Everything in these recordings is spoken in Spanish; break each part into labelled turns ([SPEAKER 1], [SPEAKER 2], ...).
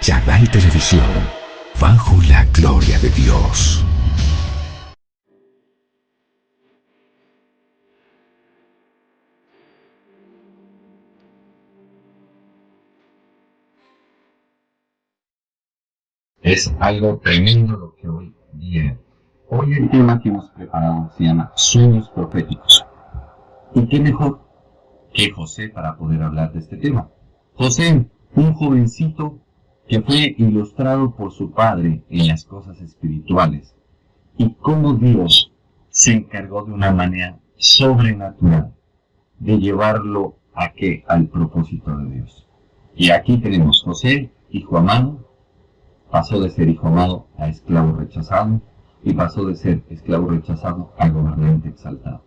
[SPEAKER 1] Shaddai Televisión, bajo la gloria de Dios.
[SPEAKER 2] Es algo tremendo lo que hoy viene. Hoy el tema que hemos preparado se llama Sueños Proféticos. ¿Y qué mejor que José para poder hablar de este tema? José, un jovencito que fue ilustrado por su padre en las cosas espirituales, y cómo Dios se encargó de una manera sobrenatural de llevarlo al propósito de Dios. Y aquí tenemos José, hijo amado, pasó de ser hijo amado a esclavo rechazado, y pasó de ser esclavo rechazado a gobernante exaltado.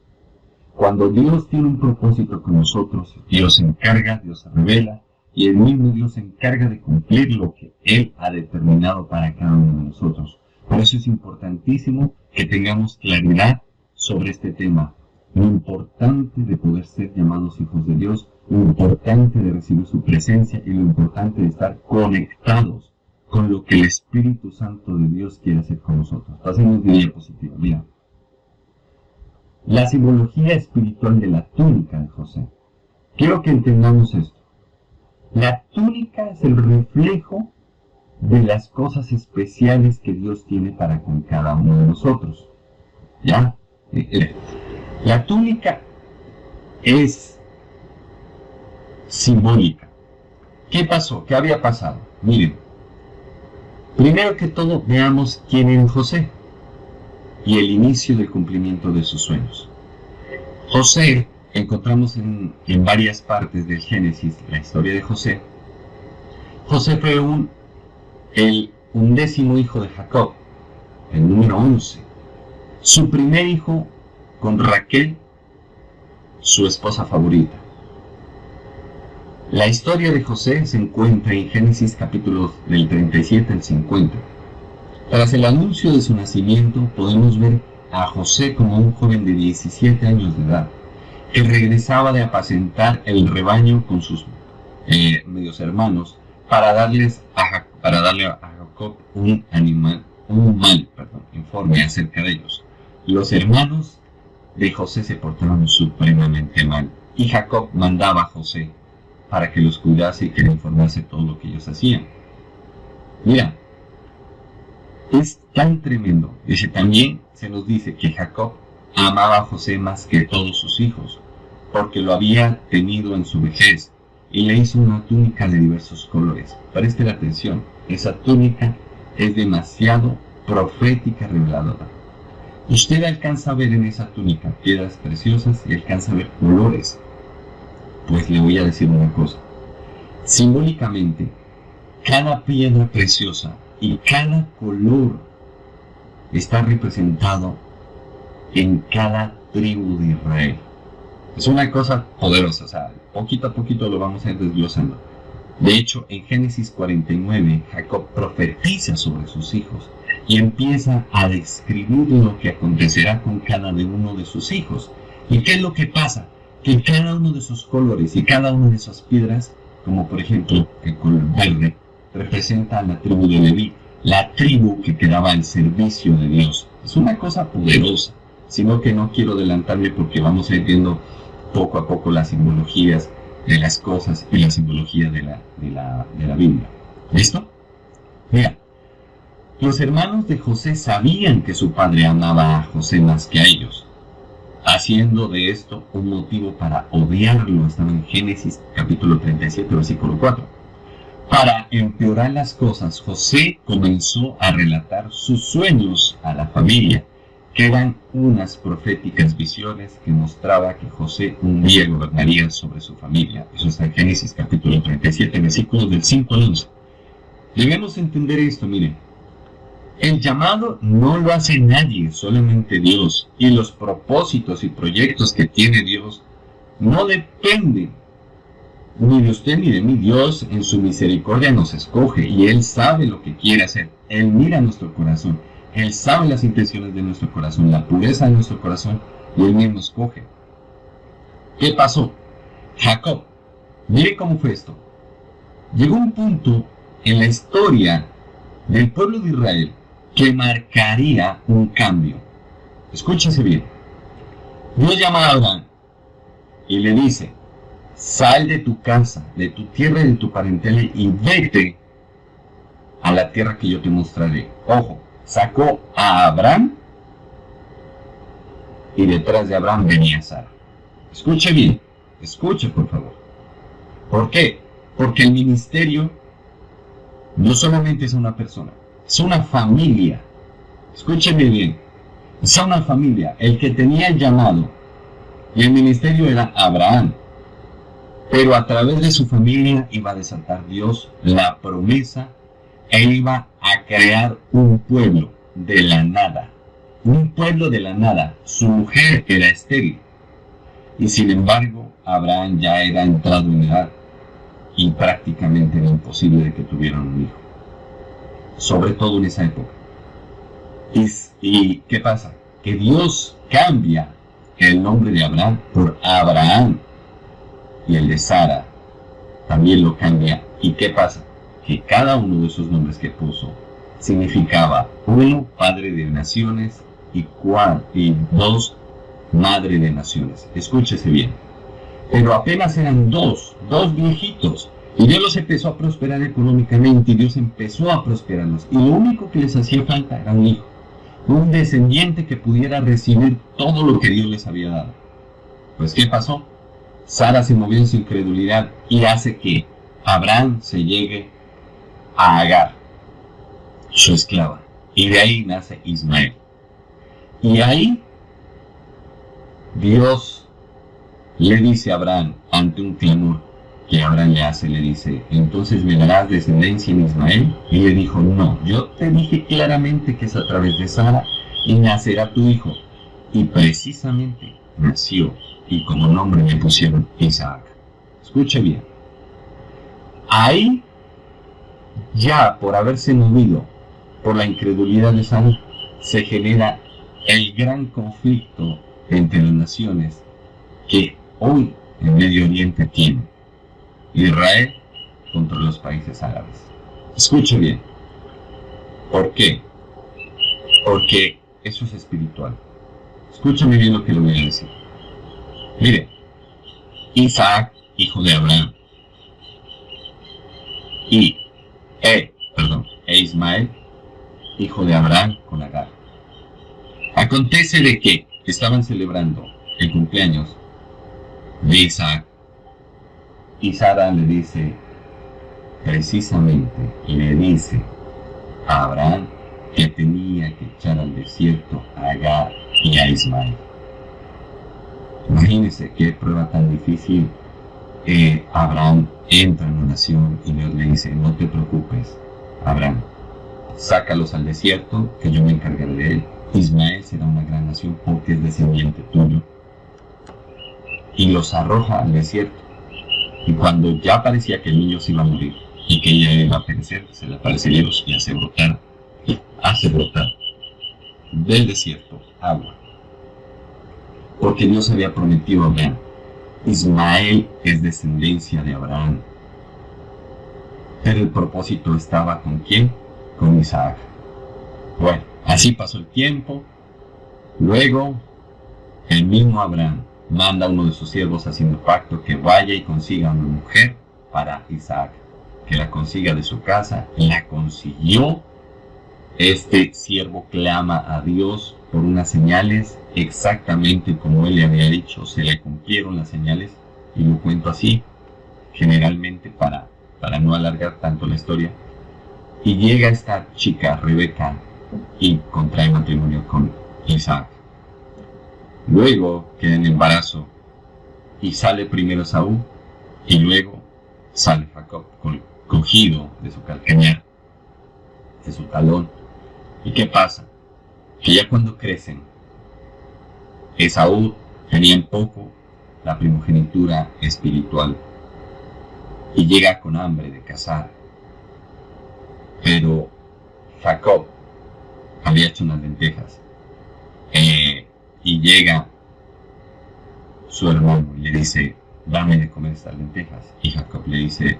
[SPEAKER 2] Cuando Dios tiene un propósito con nosotros, Dios se encarga, Dios se revela, y el mismo Dios se encarga de cumplir lo que Él ha determinado para cada uno de nosotros. Por eso es importantísimo que tengamos claridad sobre este tema. Lo importante de poder ser llamados hijos de Dios, lo importante de recibir su presencia y lo importante de estar conectados con lo que el Espíritu Santo de Dios quiere hacer con nosotros. Pasemos de diapositiva, mira. La simbología espiritual de la túnica de José. Quiero que entendamos esto. La túnica es el reflejo de las cosas especiales que Dios tiene para con cada uno de nosotros. ¿Ya? La túnica es simbólica. ¿Qué pasó? ¿Qué había pasado? Miren, primero que todo veamos quién era José y el inicio del cumplimiento de sus sueños. José, encontramos en varias partes del Génesis la historia de José. José fue un 11º hijo de Jacob, el número 11. Su primer hijo con Raquel, su esposa favorita. La historia de José se encuentra en Génesis capítulos del 37 al 50. Tras el anuncio de su nacimiento, podemos ver a José como un joven de 17 años de edad, que regresaba de apacentar el rebaño con sus medios hermanos para darle a Jacob un informe acerca de ellos. Los hermanos de José se portaron supremamente mal, y Jacob mandaba a José para que los cuidase y que le informase todo lo que ellos hacían. Mira, es tan tremendo. También se nos dice que Jacob amaba a José más que todos sus hijos, porque lo había tenido en su vejez, y le hizo una túnica de diversos colores. Preste atención, esa túnica es demasiado profética, reveladora. Usted alcanza a ver en esa túnica piedras preciosas y alcanza a ver colores. Pues le voy a decir una cosa. Simbólicamente, cada piedra preciosa y cada color está representado en cada tribu de Israel. Es una cosa poderosa, o sea, poquito a poquito lo vamos a ir desglosando. De hecho, en Génesis 49, Jacob profetiza sobre sus hijos y empieza a describir lo que acontecerá con cada uno de sus hijos. ¿Y qué es lo que pasa? Que cada uno de sus colores y cada una de esas piedras, como por ejemplo el color verde, representa a la tribu de Leví, la tribu que quedaba al servicio de Dios. Es una cosa poderosa, sino que no quiero adelantarme porque vamos a ir viendo poco a poco las simbologías de las cosas y la simbología de la Biblia. ¿Listo? Mira, los hermanos de José sabían que su padre amaba a José más que a ellos, haciendo de esto un motivo para odiarlo. Estaba en Génesis capítulo 37, versículo 4. Para empeorar las cosas, José comenzó a relatar sus sueños a la familia, que eran unas proféticas visiones que mostraba que José un día gobernaría sobre su familia. Eso está en Génesis capítulo 37, versículos del 5 al 11. Debemos entender esto, miren. El llamado no lo hace nadie, solamente Dios. Y los propósitos y proyectos que tiene Dios no dependen ni de usted ni de mí. Dios en su misericordia nos escoge y Él sabe lo que quiere hacer. Él mira nuestro corazón. Él sabe las intenciones de nuestro corazón, la pureza de nuestro corazón, y Él mismo escoge. ¿Qué pasó? Jacob, mire cómo fue esto. Llegó un punto en la historia del pueblo de Israel que marcaría un cambio. Escúchese bien. Dios llama a Abraham y le dice: sal de tu casa, de tu tierra y de tu parentela y vete a la tierra que yo te mostraré. Ojo, sacó a Abraham y detrás de Abraham venía Sara. Escuche bien, escuche por favor. ¿Por qué? Porque el ministerio no solamente es una persona, es una familia. Escúcheme bien, es una familia. El que tenía el llamado y el ministerio era Abraham. Pero a través de su familia iba a desatar Dios la promesa e iba a crear un pueblo de la nada. Un pueblo de la nada. Su mujer era estéril. Y sin embargo, Abraham ya era entrado en edad y prácticamente era imposible de que tuvieran un hijo. Sobre todo en esa época. ¿Y qué pasa? Que Dios cambia el nombre de Abraham por Abraham. Y el de Sara también lo cambia. ¿Y qué pasa? Que cada uno de esos nombres que puso significaba: uno, padre de naciones, y dos, madre de naciones. Escúchese bien. Pero apenas eran dos viejitos. Y Dios los empezó a prosperar económicamente, y Dios empezó a prosperarlos. Y lo único que les hacía falta era un hijo, un descendiente que pudiera recibir todo lo que Dios les había dado. Pues ¿qué pasó? Sara se movió en su incredulidad y hace que Abraham se llegue a Agar, su esclava. Y de ahí nace Ismael. Y ahí Dios le dice a Abraham, ante un clamor que Abraham le hace, le dice: entonces me darás descendencia en Ismael. Y le dijo: no, yo te dije claramente que es a través de Sara y nacerá tu hijo. Y precisamente nació, y como nombre le pusieron Isaac. Escuche bien. Ahí, ya por haberse movido por la incredulidad de Sara, se genera el gran conflicto entre las naciones que hoy en Medio Oriente tiene Israel contra los países árabes. Escuche bien. ¿Por qué? Porque eso es espiritual. Escúchame bien lo que le voy a decir. Mire, Isaac, hijo de Abraham, e Ismael, hijo de Abraham con Agar. Acontece de que estaban celebrando el cumpleaños de Isaac, y Sara le dice, precisamente le dice a Abraham que tenía que echar al desierto a Agar y a Ismael. Imagínense qué prueba tan difícil. Abraham entra en oración y Dios le dice: no te preocupes, Abraham, sácalos al desierto, que yo me encargaré de él. Ismael será una gran nación porque es descendiente tuyo. Y los arroja al desierto. Y cuando ya parecía que el niño se iba a morir y que ella iba a perecer, se le aparece Dios y hace brotar del desierto agua. Porque Dios había prometido a Abraham: Ismael es descendencia de Abraham. Pero el propósito estaba ¿con quién? Con Isaac. Bueno, así pasó el tiempo. Luego, el mismo Abraham manda a uno de sus siervos haciendo pacto que vaya y consiga una mujer para Isaac, que la consiga de su casa. La consiguió. Este siervo clama a Dios por unas señales, exactamente como él le había dicho. Se le cumplieron las señales, y lo cuento así, generalmente para no alargar tanto la historia. Y llega esta chica, Rebeca, y contrae matrimonio con Isaac. Luego queda en embarazo, y sale primero Saúl, y luego sale Jacob cogido de su calcañar, de su talón. ¿Y qué pasa? Que ya cuando crecen, Esaú tenía en poco la primogenitura espiritual y llega con hambre de cazar. Pero Jacob había hecho unas lentejas, y llega su hermano y le dice: dame de comer estas lentejas. Y Jacob le dice: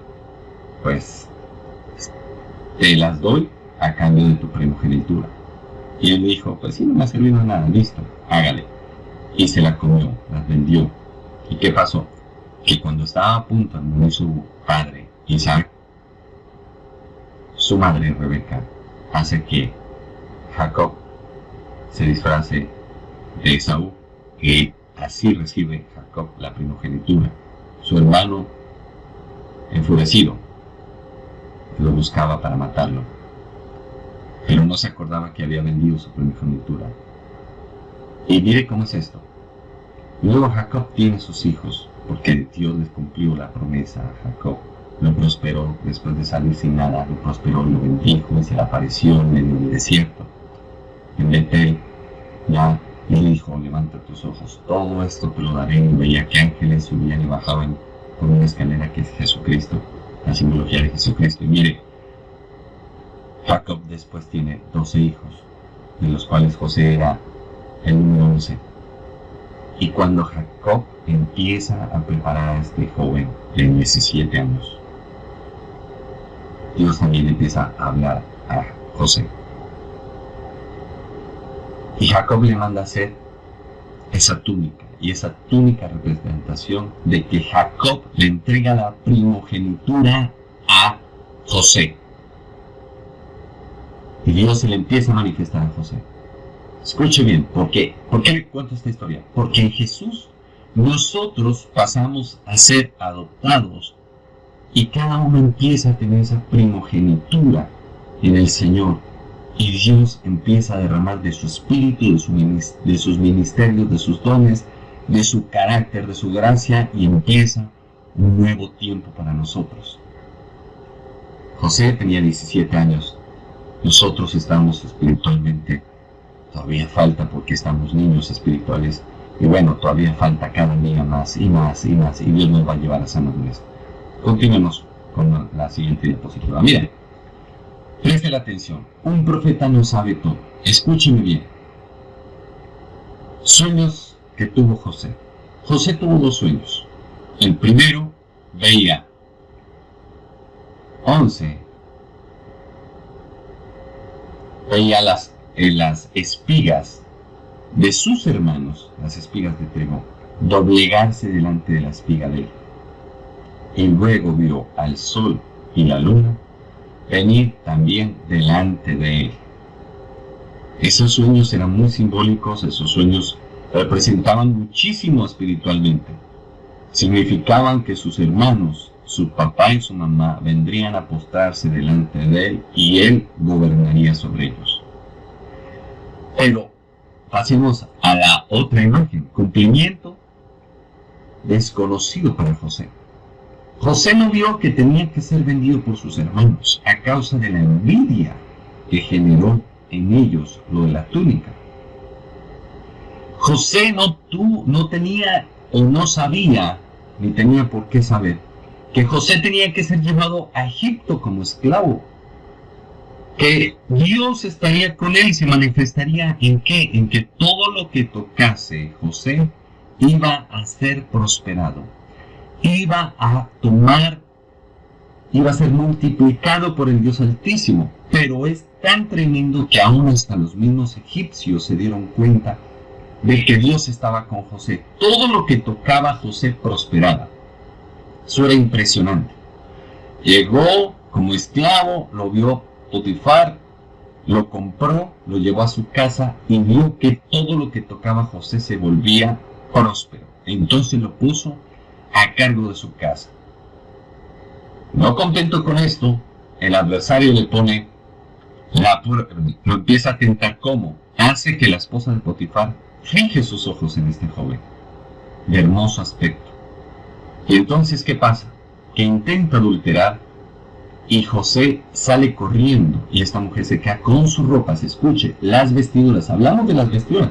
[SPEAKER 2] pues te las doy a cambio de tu primogenitura. Y él dijo, pues sí, no me ha servido de nada, listo, hágale. Y se la comió, las vendió. ¿Y qué pasó? Que cuando estaba a punto de morir su padre, Isaac, su madre Rebeca hace que Jacob se disfrace de Esaú, y así recibe Jacob la primogenitura. Su hermano, enfurecido, lo buscaba para matarlo, pero no se acordaba que había vendido su primogenitura. Y mire cómo es esto. Luego Jacob tiene sus hijos, porque Dios les cumplió la promesa a Jacob. Lo prosperó después de salir sin nada, lo prosperó, lo bendijo y se le apareció en el desierto, en Betel, ya, y le dijo, levanta tus ojos, todo esto te lo daré. Y veía que ángeles subían y bajaban por una escalera que es Jesucristo, la simbología de Jesucristo. Y mire, Jacob después tiene 12 hijos, de los cuales José era el número 11. Y cuando Jacob empieza a preparar a este joven de 17 años, Dios también empieza a hablar a José. Y Jacob le manda a hacer esa túnica, y esa túnica representación de que Jacob le entrega la primogenitura a José. Y Dios se le empieza a manifestar a José. Escuche bien, ¿por qué le cuento esta historia? Porque en Jesús nosotros pasamos a ser adoptados y cada uno empieza a tener esa primogenitura en el Señor. Y Dios empieza a derramar de su espíritu, de sus ministerios, de sus dones, de su carácter, de su gracia, y empieza un nuevo tiempo para nosotros. José tenía 17 años. Nosotros estamos espiritualmente, todavía falta porque estamos niños espirituales, y bueno, todavía falta cada día más y más y más, y Dios nos va a llevar a esa madurez. Continuemos con la siguiente diapositiva. Miren, preste la atención. Un profeta no sabe todo. Escúcheme bien. Sueños que tuvo José. José tuvo 2 sueños. El primero veía 11. Veía las espigas de sus hermanos, las espigas de trigo, doblegarse delante de la espiga de él. Y luego vio al sol y la luna venir también delante de él. Esos sueños eran muy simbólicos, esos sueños representaban muchísimo espiritualmente. Significaban que sus hermanos, su papá y su mamá, vendrían a postrarse delante de él y él gobernaría sobre ellos. Pero pasemos a la otra imagen, cumplimiento desconocido para José. José no vio que tenía que ser vendido por sus hermanos a causa de la envidia que generó en ellos lo de la túnica. José no tenía o no sabía, ni tenía por qué saber, que José tenía que ser llevado a Egipto como esclavo, que Dios estaría con él y se manifestaría ¿en qué? En que todo lo que tocase José iba a ser prosperado, iba a ser multiplicado por el Dios Altísimo. Pero es tan tremendo que aún hasta los mismos egipcios se dieron cuenta de que Dios estaba con José. Todo lo que tocaba José prosperaba. Eso era impresionante. Llegó como esclavo, lo vio Potifar, lo compró, lo llevó a su casa y vio que todo lo que tocaba José se volvía próspero. Entonces lo puso a cargo de su casa. No contento con esto, el adversario le pone lo empieza a tentar. ¿Cómo? Hace que la esposa de Potifar fije sus ojos en este joven de hermoso aspecto. Y entonces, ¿qué pasa? Que intenta adulterar y José sale corriendo y esta mujer se queda con sus ropas. Escuche, las vestiduras, hablamos de las vestiduras.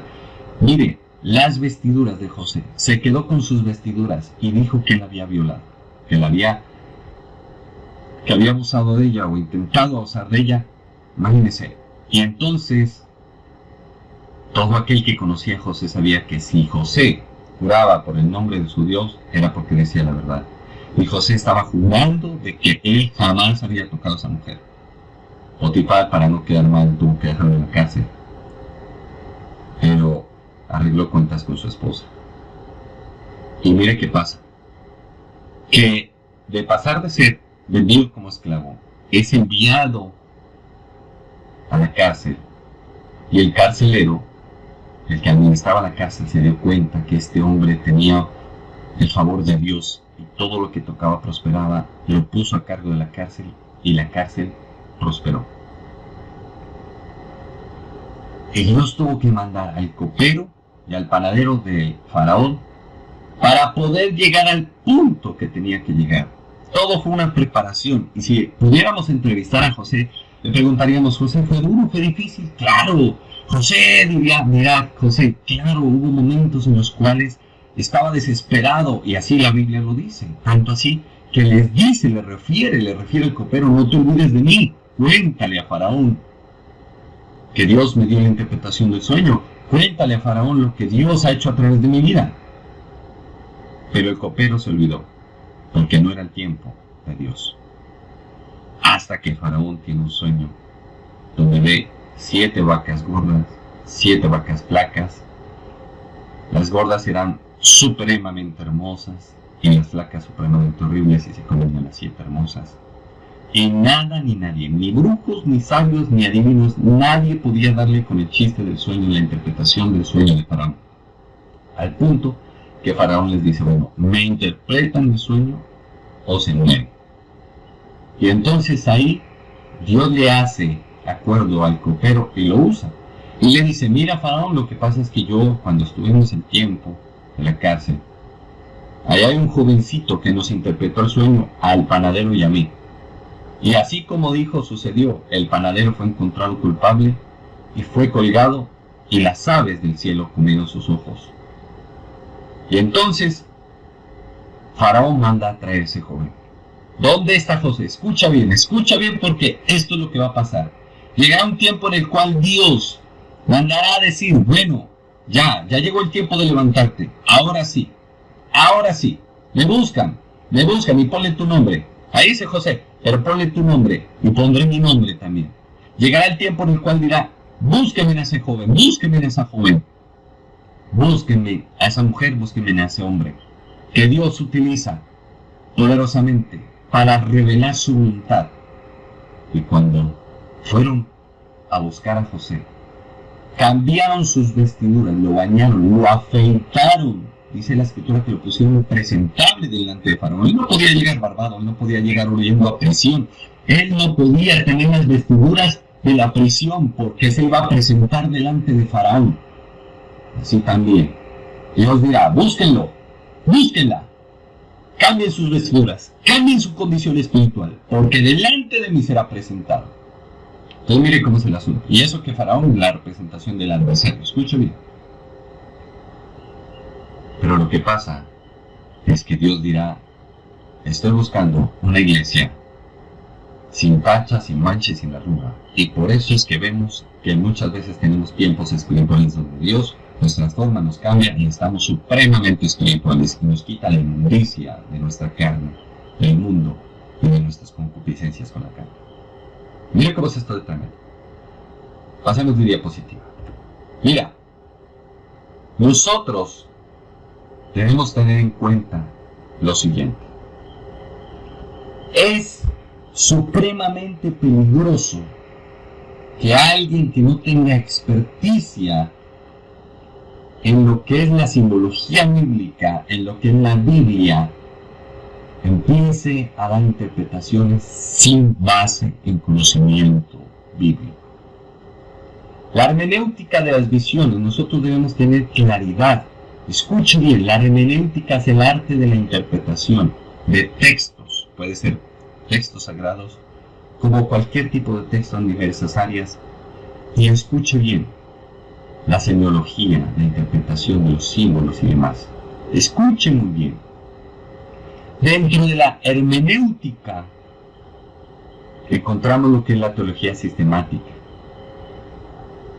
[SPEAKER 2] Mire, las vestiduras de José. Se quedó con sus vestiduras y dijo que la había violado, que había abusado de ella o intentado abusar de ella. Imagínese. Y entonces, todo aquel que conocía a José sabía que si José juraba por el nombre de su Dios, era porque decía la verdad. Y José estaba jurando de que él jamás había tocado a esa mujer. Potifar, para no quedar mal, tuvo que dejarlo en la cárcel, pero arregló cuentas con su esposa. Y mire qué pasa, que de pasar de ser vendido como esclavo, es enviado a la cárcel, y el carcelero, el que administraba la cárcel, se dio cuenta que este hombre tenía el favor de Dios y todo lo que tocaba prosperaba, lo puso a cargo de la cárcel y la cárcel prosperó. Y Dios tuvo que mandar al copero y al panadero de Faraón para poder llegar al punto que tenía que llegar. Todo fue una preparación. Y si pudiéramos entrevistar a José, le preguntaríamos: ¿José fue duro, fue difícil? Claro. José diría: mira, José, claro, hubo momentos en los cuales estaba desesperado, y así la Biblia lo dice. Tanto así que les dice, le refiere al copero: no te olvides de mí, cuéntale a Faraón que Dios me dio la interpretación del sueño, cuéntale a Faraón lo que Dios ha hecho a través de mi vida. Pero el copero se olvidó, porque no era el tiempo de Dios. Hasta que Faraón tiene un sueño donde ve 7 vacas gordas, 7 vacas flacas. Las gordas eran supremamente hermosas y las flacas supremamente horribles, y se comían a las 7 hermosas. Y nada ni nadie, ni brujos, ni sabios, ni adivinos, nadie podía darle con el chiste del sueño y la interpretación del sueño de Faraón. Al punto que Faraón les dice: bueno, ¿me interpretan el sueño o se mueren? Y entonces ahí Dios le hace acuerdo al copero y lo usa. Y le dice: mira, Faraón, lo que pasa es que yo, cuando estuvimos en tiempo en la cárcel, ahí hay un jovencito que nos interpretó el sueño al panadero y a mí. Y así como dijo, sucedió. El panadero fue encontrado culpable y fue colgado, y las aves del cielo comieron sus ojos. Y entonces Faraón manda a traer ese joven. ¿Dónde está José? Escucha bien, porque esto es lo que va a pasar. Llegará un tiempo en el cual Dios mandará a decir: bueno, ya llegó el tiempo de levantarte. Ahora sí, me buscan y ponle tu nombre. Ahí dice José: pero ponle tu nombre y pondré mi nombre también. Llegará el tiempo en el cual dirá: búsquenme a ese joven, búsquenme a esa joven, búsquenme a esa mujer, búsquenme a ese hombre, que Dios utiliza poderosamente para revelar su voluntad. Y cuando fueron a buscar a José, cambiaron sus vestiduras, lo bañaron, lo afeitaron. Dice la escritura que lo pusieron presentable delante de Faraón. Él no podía llegar barbado, él no podía llegar huyendo a prisión, él no podía tener las vestiduras de la prisión, porque se iba a presentar delante de Faraón. Así también Dios dirá: búsquenlo, búsquenla, cambien sus vestiduras, cambien su condición espiritual, porque delante de mí será presentado. Entonces mire cómo es el asunto. Y eso que Faraón es la representación del adversario. Escuche bien. Pero lo que pasa es que Dios dirá: estoy buscando una iglesia sin tacha, sin mancha y sin arruga. Y por eso es que vemos que muchas veces tenemos tiempos espirituales donde Dios nos transforma, nos cambia, y estamos supremamente espirituales, y nos quita la inmundicia de nuestra carne, del mundo y de nuestras concupiscencias con la carne. Mira cómo es esto de tremendo. Pasemos de diapositiva. Mira, nosotros debemos tener en cuenta lo siguiente: es supremamente peligroso que alguien que no tenga experticia en lo que es la simbología bíblica, en lo que es la Biblia, empiece a dar interpretaciones sin base en conocimiento bíblico. La hermenéutica de las visiones, nosotros debemos tener claridad. Escuche bien, la hermenéutica es el arte de la interpretación de textos. Puede ser textos sagrados, como cualquier tipo de texto en diversas áreas. Y escuche bien, la semiología, la interpretación de los símbolos y demás. Escuche muy bien. Dentro de la hermenéutica encontramos lo que es la teología sistemática.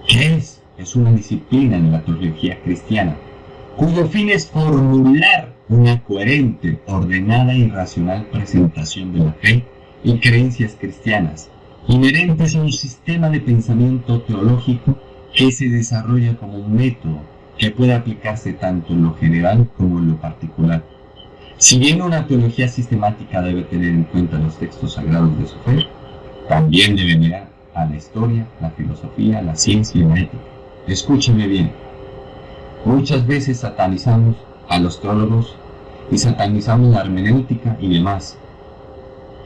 [SPEAKER 2] ¿Qué es? Es una disciplina en la teología cristiana, cuyo fin es formular una coherente, ordenada y racional presentación de la fe y creencias cristianas, inherentes a un sistema de pensamiento teológico que se desarrolla como un método que puede aplicarse tanto en lo general como en lo particular. Si bien una teología sistemática debe tener en cuenta los textos sagrados de su fe, también debe mirar a la historia, la filosofía, la ciencia y la ética. Escúcheme bien. Muchas veces satanizamos a los teólogos y satanizamos la hermenéutica y demás.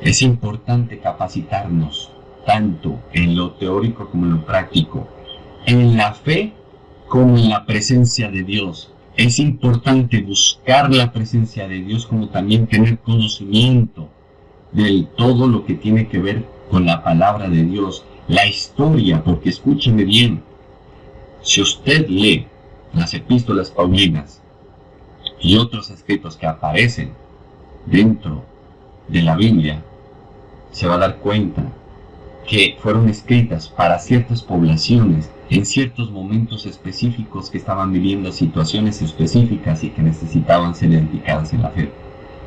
[SPEAKER 2] Es importante capacitarnos tanto en lo teórico como en lo práctico, en la fe como en la presencia de Dios. Es importante buscar la presencia de Dios como también tener conocimiento de todo lo que tiene que ver con la palabra de Dios, la historia, porque escúcheme bien, si usted lee las epístolas paulinas y otros escritos que aparecen dentro de la Biblia, se va a dar cuenta que fueron escritas para ciertas poblaciones en ciertos momentos específicos que estaban viviendo situaciones específicas y que necesitaban ser edificadas en la fe.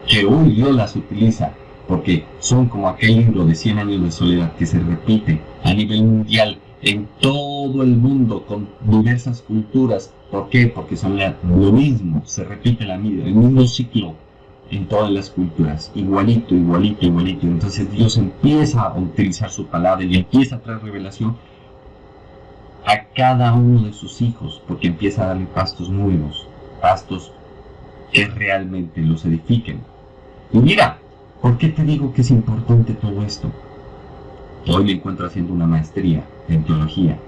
[SPEAKER 2] Que hoy Dios las utiliza porque son como aquel libro de 100 años de soledad que se repite a nivel mundial en todo el mundo con diversas culturas. ¿Por qué? Porque son lo mismo, se repite la vida, el mismo ciclo en todas las culturas, igualito. Entonces Dios empieza a utilizar su palabra y empieza a traer revelación a cada uno de sus hijos, porque empieza a darle pastos nuevos, pastos que realmente los edifiquen. Y mira, ¿por qué te digo que es importante todo esto? Hoy me encuentro haciendo una maestría en teología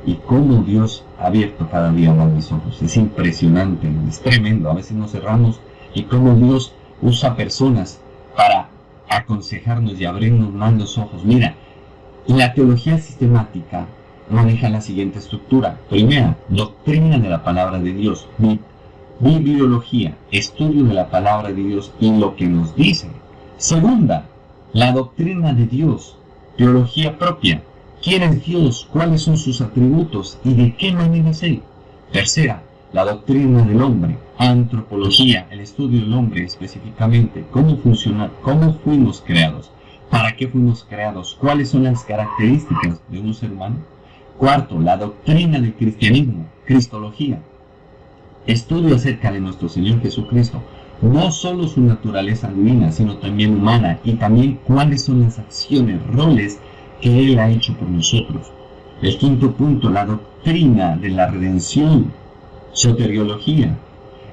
[SPEAKER 2] y cómo Dios ha abierto cada día más mis ojos. Es impresionante, es tremendo. A veces nos cerramos y cómo Dios usa personas para aconsejarnos y abrirnos más los ojos. Mira, la teología sistemática maneja la siguiente estructura. Primera, doctrina de la palabra de Dios. Bibliología, estudio de la palabra de Dios y lo que nos dice. Segunda, la doctrina de Dios, teología propia. ¿Quién es Dios? ¿Cuáles son sus atributos? ¿Y de qué manera es Él? Tercera, la doctrina del hombre, antropología, el estudio del hombre específicamente, cómo funciona, cómo fuimos creados, para qué fuimos creados, cuáles son las características de un ser humano. Cuarto, la doctrina del cristianismo, cristología, estudio acerca de nuestro Señor Jesucristo, no solo su naturaleza divina, sino también humana, y también cuáles son las acciones, roles que Él ha hecho por nosotros. El quinto punto, la doctrina de la redención, soteriología,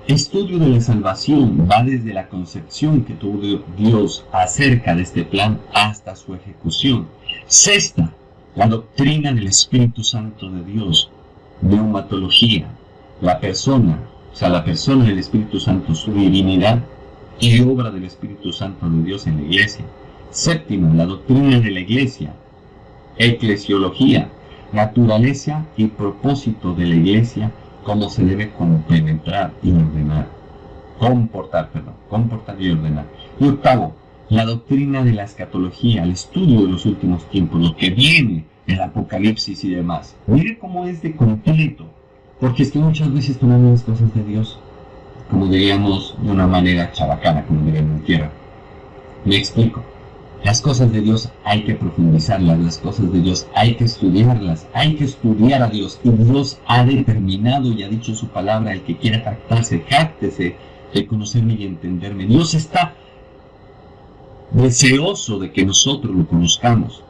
[SPEAKER 2] estudio de la salvación, va desde la concepción que tuvo Dios acerca de este plan hasta su ejecución. Sexta, la doctrina del Espíritu Santo de Dios, neumatología, la persona del Espíritu Santo, su divinidad y obra del Espíritu Santo de Dios en la iglesia. Séptimo, la doctrina de la iglesia, eclesiología, naturaleza y propósito de la iglesia, cómo se debe comportar y ordenar. Y octavo, la doctrina de la escatología, el estudio de los últimos tiempos, lo que viene, el apocalipsis y demás. Mire cómo es de completo, porque es que muchas veces tomamos las cosas de Dios, como diríamos de una manera chabacana, como diríamos en tierra. Me explico. Las cosas de Dios hay que profundizarlas, las cosas de Dios hay que estudiarlas, hay que estudiar a Dios. Y Dios ha determinado y ha dicho en su palabra, el que quiera jáctese de conocerme y entenderme. Dios está deseoso de que nosotros lo conozcamos.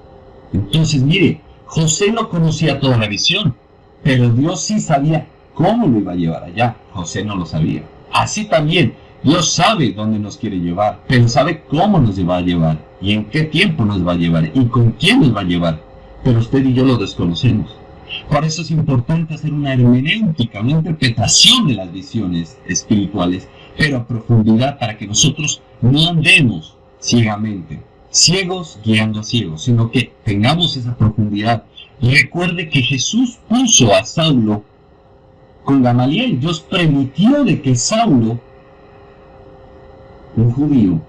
[SPEAKER 2] Entonces, mire, José no conocía toda la visión, pero Dios sí sabía cómo lo iba a llevar allá. José no lo sabía. Así también, Dios sabe dónde nos quiere llevar, pero sabe cómo nos va a llevar, y en qué tiempo nos va a llevar, y con quién nos va a llevar. Pero usted y yo lo desconocemos. Por eso es importante hacer una hermenéutica, una interpretación de las visiones espirituales, pero a profundidad, para que nosotros no andemos ciegamente, ciegos guiando a ciegos, sino que tengamos esa profundidad. Y recuerde que Jesús puso a Saulo con Gamaliel. Dios permitió de que Saulo, un judío,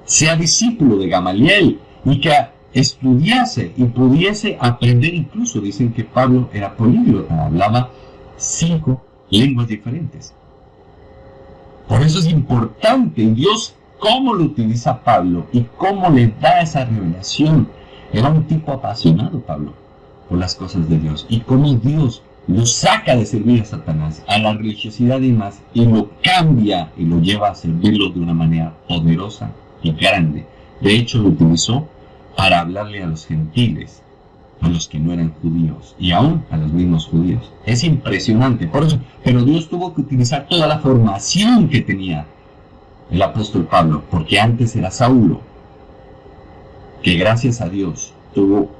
[SPEAKER 2] sea discípulo de Gamaliel y que estudiase y pudiese aprender. Incluso dicen que Pablo era políglota, hablaba 5 lenguas diferentes. Por eso es importante Dios cómo lo utiliza Pablo y cómo le da esa revelación Era un tipo apasionado, Pablo, por las cosas de Dios. Y cómo Dios lo saca de servir a Satanás, a la religiosidad y más, y lo cambia y lo lleva a servirlo de una manera poderosa y grande. De hecho, lo utilizó para hablarle a los gentiles, a los que no eran judíos, y aún a los mismos judíos. Es impresionante, por eso, pero Dios tuvo que utilizar toda la formación que tenía el apóstol Pablo, porque antes era Saulo, que gracias a Dios tuvo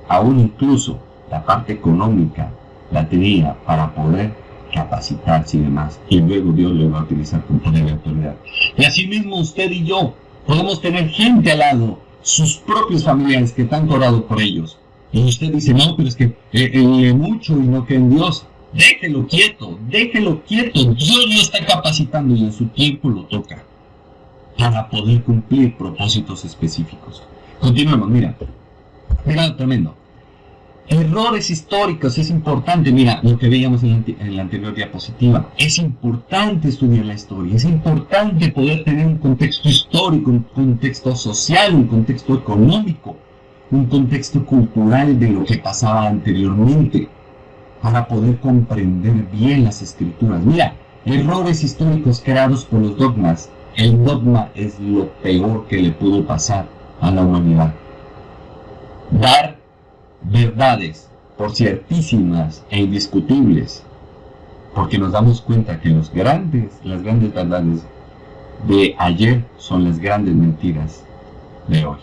[SPEAKER 2] aún incluso la parte económica, la tenía para poder capacitarse y demás, y luego Dios lo va a utilizar con poder y autoridad. Y así mismo usted y yo podemos tener gente al lado, sus propios familiares que están orado por ellos, y usted dice, no, pero es que lee mucho y no cree en Dios. Déjelo quieto, Dios lo está capacitando y en su tiempo lo toca para poder cumplir propósitos específicos. Continuemos, mira, tremendo. Errores históricos, es importante, mira, lo que veíamos en la anterior diapositiva, es importante estudiar la historia, es importante poder tener un contexto histórico, un contexto social, un contexto económico, un contexto cultural de lo que pasaba anteriormente, para poder comprender bien las escrituras. Mira, errores históricos creados por los dogmas. El dogma es lo peor que le pudo pasar a la humanidad. Dar verdades por ciertísimas e indiscutibles, porque nos damos cuenta que las grandes verdades de ayer son las grandes mentiras de hoy.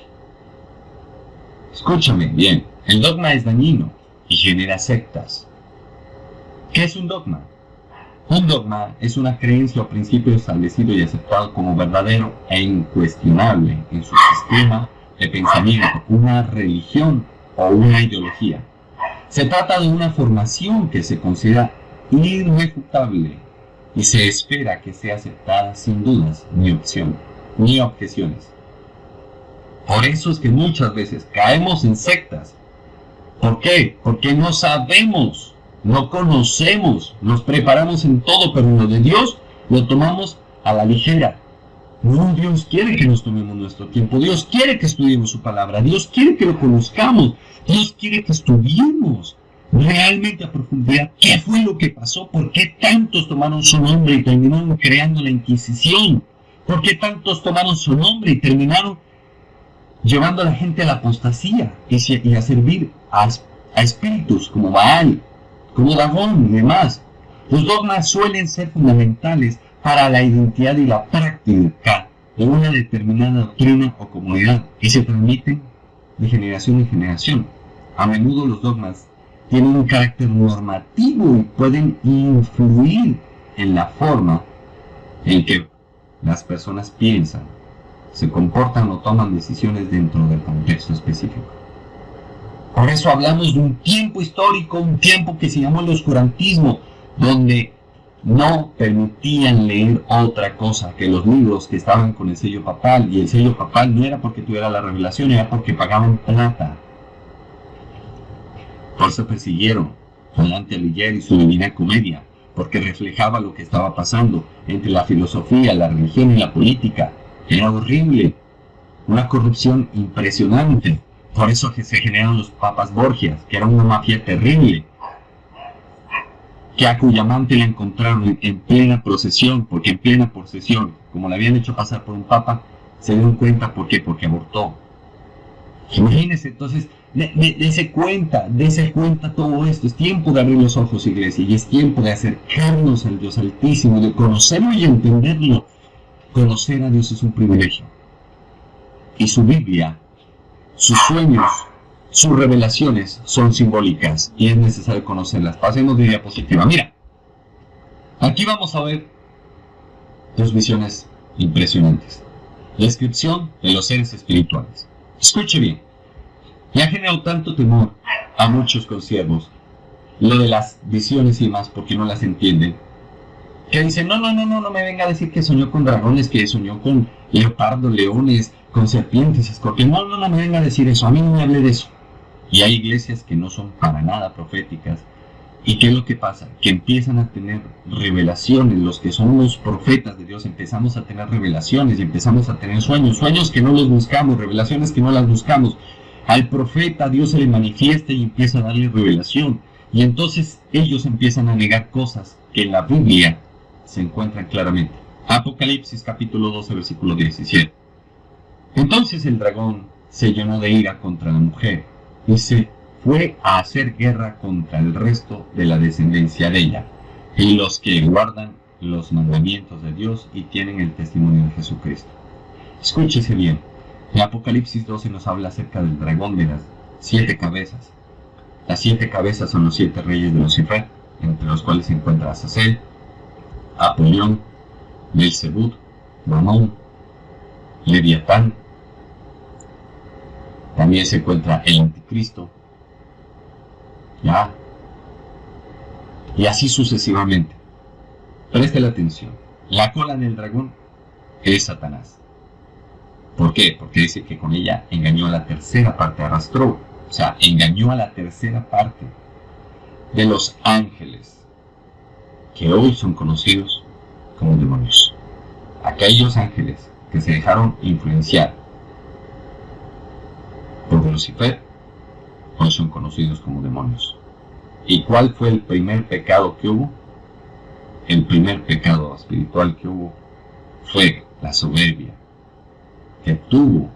[SPEAKER 2] Escúchame bien, el dogma es dañino y genera sectas. ¿Qué es un dogma? Un dogma es una creencia o principio establecido y aceptado como verdadero e incuestionable en su sistema de pensamiento, una religión o una ideología. Se trata de una formación que se considera irrefutable y se espera que sea aceptada sin dudas ni objeciones. Por eso es que muchas veces caemos en sectas. ¿Por qué? Porque no sabemos, no conocemos, nos preparamos en todo, pero lo de Dios lo tomamos a la ligera. No, Dios quiere que nos tomemos nuestro tiempo, Dios quiere que estudiemos su palabra, Dios quiere que lo conozcamos, Dios quiere que estudiemos realmente a profundidad qué fue lo que pasó, por qué tantos tomaron su nombre y terminaron creando la Inquisición, por qué tantos tomaron su nombre y terminaron llevando a la gente a la apostasía y a servir a espíritus como Baal, como Dagón y demás. Los dogmas suelen ser fundamentales para la identidad y la práctica de una determinada doctrina o comunidad y se transmiten de generación en generación. A menudo los dogmas tienen un carácter normativo y pueden influir en la forma en que las personas piensan, se comportan o toman decisiones dentro del contexto específico. Por eso hablamos de un tiempo histórico, un tiempo que se llamó el oscurantismo, donde no permitían leer otra cosa que los libros que estaban con el sello papal, y el sello papal no era porque tuviera la revelación, era porque pagaban plata. Por eso persiguieron a Dante Alighieri y su Divina Comedia, porque reflejaba lo que estaba pasando entre la filosofía, la religión y la política. Era horrible, una corrupción impresionante. Por eso que se generaron los papas Borgias, que era una mafia terrible, que a cuya amante la encontraron en plena procesión, porque en plena procesión, como la habían hecho pasar por un papa, se dieron cuenta, ¿por qué? Porque abortó. Imagínense, entonces, dese cuenta todo esto. Es tiempo de abrir los ojos, iglesia, y es tiempo de acercarnos al Dios Altísimo, de conocerlo y entenderlo. Conocer a Dios es un privilegio. Y su Biblia, sus sueños, sus revelaciones son simbólicas y es necesario conocerlas. Pasemos de diapositiva. Mira, aquí vamos a ver dos visiones impresionantes. Descripción de los seres espirituales. Escuche bien. Y ha generado tanto temor a muchos consiervos lo de las visiones y más porque no las entienden, que dicen, no me venga a decir que soñó con dragones, que soñó con leopardos, leones, con serpientes, escorpiones. No me venga a decir eso, a mí no me hable de eso. Y hay iglesias que no son para nada proféticas. ¿Y qué es lo que pasa? Que empiezan a tener revelaciones, los que son los profetas de Dios, empezamos a tener revelaciones y empezamos a tener sueños que no los buscamos, revelaciones que no las buscamos. Al profeta Dios se le manifiesta y empieza a darle revelación. Y entonces ellos empiezan a negar cosas que en la Biblia se encuentran claramente. Apocalipsis capítulo 12, versículo 17. Entonces el dragón se llenó de ira contra la mujer y se fue a hacer guerra contra el resto de la descendencia de ella y los que guardan los mandamientos de Dios y tienen el testimonio de Jesucristo. Escúchese bien. En Apocalipsis 12 nos habla acerca del dragón de las 7 cabezas. Las 7 cabezas son los 7 reyes de Lucifer, entre los cuales se encuentra Azazel, Apolión, Belzebud, Mamón, Leviatán. También se encuentra el Anticristo. ¿Ya? Y así sucesivamente. Preste la atención. La cola del dragón es Satanás. ¿Por qué? Porque dice que con ella engañó a la tercera parte, arrastró. O sea, engañó a la tercera parte de los ángeles, que hoy son conocidos como demonios. Aquellos ángeles que se dejaron influenciar por Lucifer, hoy son conocidos como demonios. ¿Y cuál fue el primer pecado que hubo? El primer pecado espiritual que hubo fue la soberbia que tuvo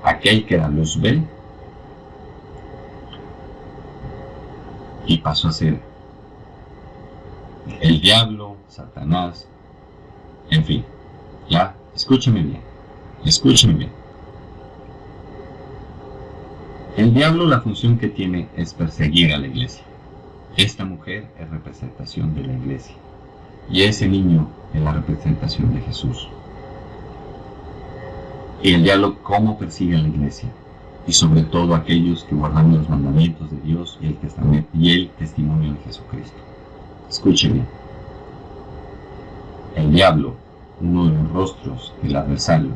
[SPEAKER 2] aquel que era Luzbel y pasó a ser el diablo, Satanás, en fin. Ya, escúcheme bien. El diablo, la función que tiene es perseguir a la iglesia. Esta mujer es representación de la iglesia y ese niño es la representación de Jesús. Y el diablo, ¿cómo persigue a la iglesia? Y sobre todo aquellos que guardan los mandamientos de Dios y el testimonio de Jesucristo. Escuchen bien. El diablo, uno de los rostros del adversario,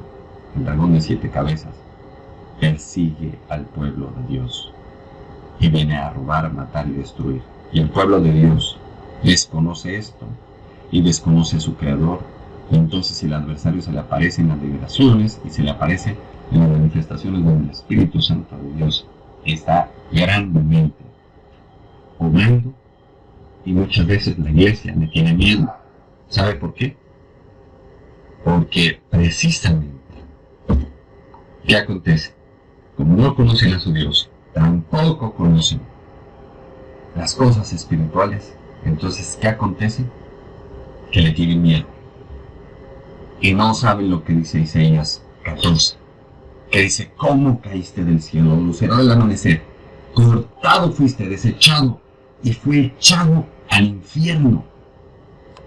[SPEAKER 2] el dragón de 7 cabezas, persigue al pueblo de Dios y viene a robar, matar y destruir. Y el pueblo de Dios desconoce esto y desconoce a su creador. Y entonces el adversario se le aparece en las revelaciones y se le aparece en las manifestaciones donde el Espíritu Santo de Dios está grandemente obrando, y muchas veces la iglesia le tiene miedo. ¿Sabe por qué? Porque precisamente, ¿qué acontece? Como no conocen a su Dios, tampoco conocen las cosas espirituales, entonces ¿qué acontece? Que le tienen miedo. Y no saben lo que dice Isaías 14, que dice: ¿cómo caíste del cielo, lucero del amanecer? Cortado fuiste, desechado, y fue echado al infierno.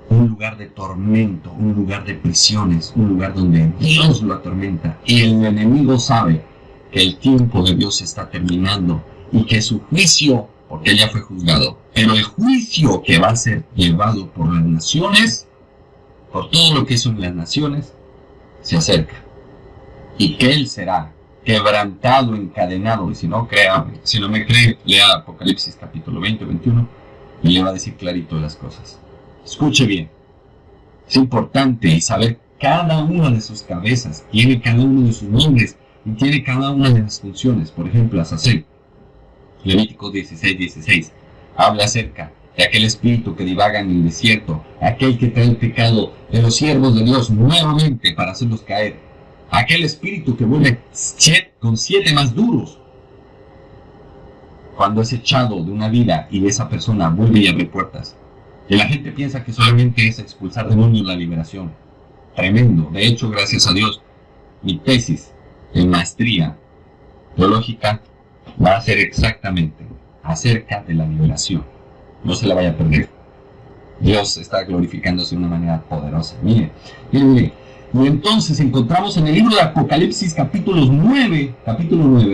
[SPEAKER 2] Un lugar de tormento, un lugar de prisiones, un lugar donde Dios lo atormenta. Y el enemigo sabe que el tiempo de Dios está terminando y que su juicio, porque ya fue juzgado, pero el juicio que va a ser llevado por las naciones, por todo lo que son las naciones, se acerca. Y que él será quebrantado, encadenado. Y si no me cree, lea Apocalipsis capítulo 20, 21, y le va a decir clarito las cosas. Escuche bien. Es importante saber cada una de sus cabezas, tiene cada uno de sus nombres y tiene cada una de las funciones. Por ejemplo, Azazel, Levítico 16:16, habla acerca de aquel espíritu que divaga en el desierto, aquel que trae el pecado de los siervos de Dios nuevamente para hacerlos caer, aquel espíritu que vuelve con 7 más duros. Cuando es echado de una vida y de esa persona vuelve y abre puertas. Y la gente piensa que solamente es expulsar demonios la liberación. Tremendo. De hecho, gracias a Dios, mi tesis en maestría teológica va a ser exactamente acerca de la liberación. No se la vaya a perder. Dios está glorificándose de una manera poderosa. Mire. Y entonces encontramos en el libro de Apocalipsis capítulo 9,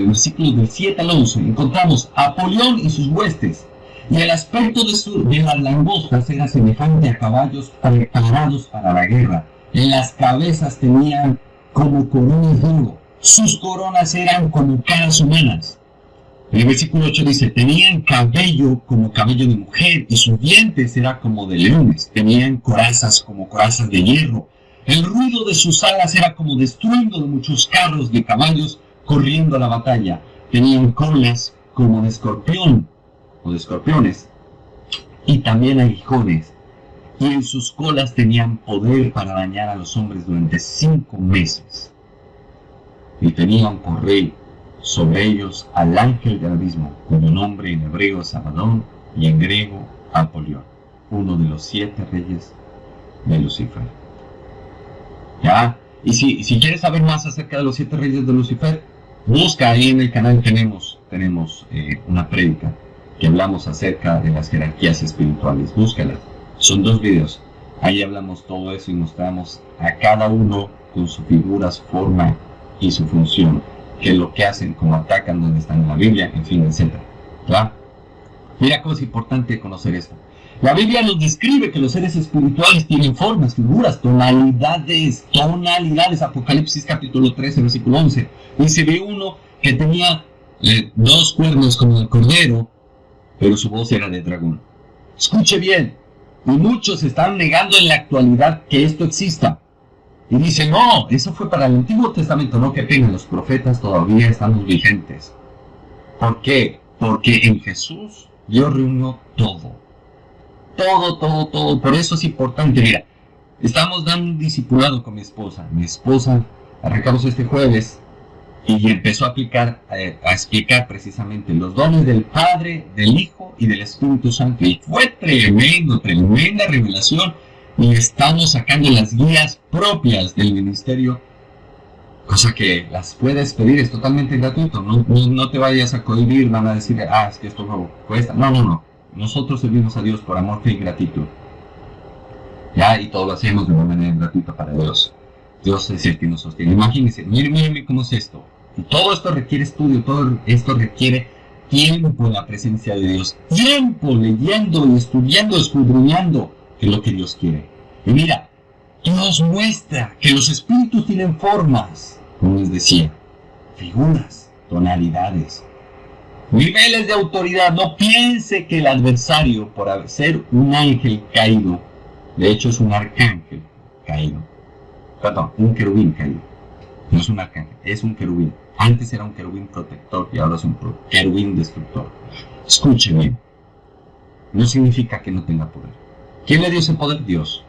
[SPEAKER 2] versículos del 7 al 11, encontramos a Apolión y sus huestes. Y el aspecto de las langostas era semejante a caballos preparados para la guerra. En las cabezas tenían como coronas de oro. Sus coronas eran como caras humanas. El versículo 8 dice: tenían cabello como cabello de mujer, y sus dientes eran como de leones. Tenían corazas como corazas de hierro. El ruido de sus alas era como de estruendo de muchos carros de caballos corriendo a la batalla. tenían colas como de escorpión o de escorpiones, y también aguijones, y en sus colas tenían poder para dañar a los hombres durante 5 meses. Y tenían por rey sobre ellos al ángel del abismo, cuyo nombre en hebreo es Abadón y en griego Apolión, uno de los 7 reyes de Lucifer. ¿Ya? Y si quieres saber más acerca de los 7 reyes de Lucifer, busca ahí en el canal, tenemos una prédica que hablamos acerca de las jerarquías espirituales. Búscala, son 2 videos. Ahí hablamos todo eso y mostramos a cada uno con su figura, su forma y su función, qué es lo que hacen, cómo atacan, dónde están en la Biblia, en fin, etc. ¿Ya? Mira cómo es importante conocer esto. La Biblia nos describe que los seres espirituales tienen formas, figuras, tonalidades. Apocalipsis capítulo 13, versículo 11. Y se ve uno que tenía 2 cuernos como el cordero, pero su voz era de dragón. Escuche bien. Y muchos están negando en la actualidad que esto exista. Y dicen, no, eso fue para el Antiguo Testamento. No, qué pena, los profetas todavía estamos vigentes. ¿Por qué? Porque en Jesús Dios reunió todo. Todo. Por eso es importante. Mira, estamos dando un discipulado con mi esposa. Mi esposa arrancamos este jueves y empezó a explicar precisamente los dones del Padre, del Hijo y del Espíritu Santo. Y fue tremenda revelación. Y estamos sacando las guías propias del ministerio, cosa que las puedes pedir, es totalmente gratuito. No te vayas a cohibir, van a decir, es que esto no cuesta. No. Nosotros servimos a Dios por amor, fe y gratitud. Ya, y todo lo hacemos de una manera gratuita para Dios. Dios es el que nos sostiene. Imagínense, miren cómo es esto. Y todo esto requiere estudio, todo esto requiere tiempo en la presencia de Dios. Tiempo leyendo y estudiando, escudriñando, que es lo que Dios quiere. Y mira, Dios muestra que los espíritus tienen formas, como les decía, figuras, tonalidades, niveles de autoridad. No piense que el adversario, por ser un ángel caído, de hecho es un arcángel caído, un querubín caído, no es un arcángel, es un querubín. Antes era un querubín protector y ahora es un querubín destructor. Escuche bien, no significa que no tenga poder. ¿Quién le dio ese poder? Dios.